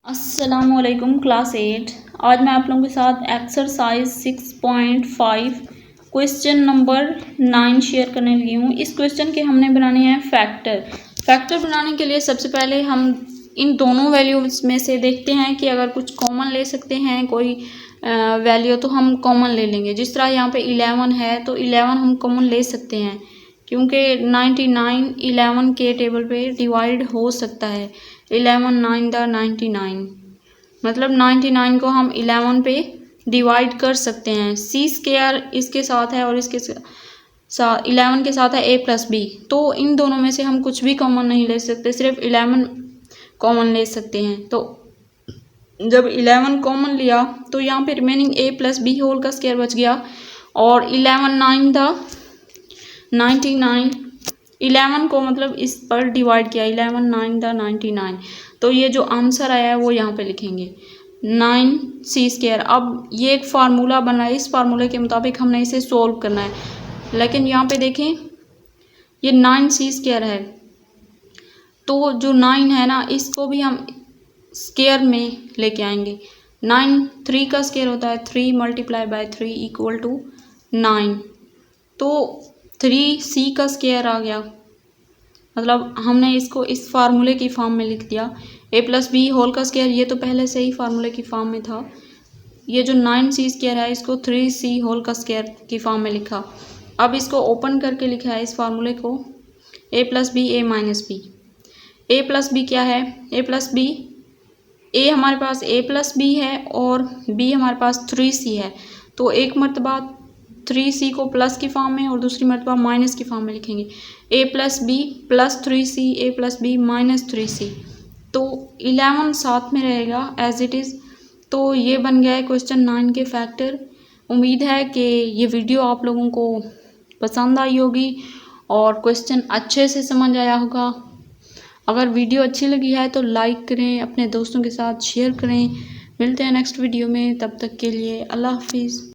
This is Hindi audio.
अस्सलामुअलैकुम क्लास 8। आज मैं आप लोगों के साथ एक्सरसाइज 6.5 क्वेश्चन नंबर 9 शेयर करने लगी हूँ। इस क्वेश्चन के हमने बनाने हैं फैक्टर बनाने के लिए सबसे पहले हम इन दोनों वैल्यूज में से देखते हैं कि अगर कुछ कॉमन ले सकते हैं कोई वैल्यू तो हम कॉमन ले लेंगे। जिस तरह यहाँ पे 11 है तो 11 हम कॉमन ले सकते हैं क्योंकि 99 11 के टेबल पे डिवाइड हो सकता है। 11 9 द 99 मतलब 99 को हम 11 पे डिवाइड कर सकते हैं। सी स्क्वायर इसके साथ है और इसके साथ 11 के साथ है a प्लस बी, तो इन दोनों में से हम कुछ भी कॉमन नहीं ले सकते, सिर्फ 11 कॉमन ले सकते हैं। तो जब 11 कॉमन लिया तो यहाँ पे remaining a plus b whole का स्क्वायर बच गया और 11 9 द 99 11 को मतलब इस पर डिवाइड किया 11 9 द 99, तो ये जो आंसर आया है वो यहाँ पे लिखेंगे 9 सी स्क्वायर। अब ये एक फार्मूला बना है, इस फार्मूले के मुताबिक हमने इसे सोल्व करना है, लेकिन यहाँ पे देखें ये 9 सी स्क्वायर है तो जो 9 है ना इसको भी हम स्क्वायर में लेके आएंगे। 9 3 का स्क्वायर होता है 3 मल्टीप्लाई बाय 3 इक्वल टू 9, तो 3c का स्क्वायर आ गया, मतलब हमने इसको इस फार्मूले की फॉर्म में लिख दिया। a प्लस बी होल का स्क्वायर ये तो पहले से ही फार्मूले की फॉर्म में था। ये जो 9c स्क्वायर है इसको 3c होल का स्क्वायर की फॉर्म में लिखा। अब इसको ओपन करके लिखा है इस फार्मूले को a plus b a minus b. a plus b क्या है, a प्लस बी a हमारे पास a प्लस बी है और b हमारे पास 3c है, तो एक मरतबा 3c को प्लस की फॉर्म में और दूसरी मरतबा माइनस की फॉर्म में लिखेंगे। a plus b plus 3c a plus b minus 3c, तो 11 साथ में रहेगा एज इट इज़। तो ये बन गया है क्वेश्चन 9 के फैक्टर। उम्मीद है कि ये वीडियो आप लोगों को पसंद आई होगी और क्वेश्चन अच्छे से समझ आया होगा। अगर वीडियो अच्छी लगी है तो लाइक करें, अपने दोस्तों के साथ शेयर करें। मिलते हैं नेक्स्ट वीडियो में, तब तक के लिए अल्लाह हाफिज़।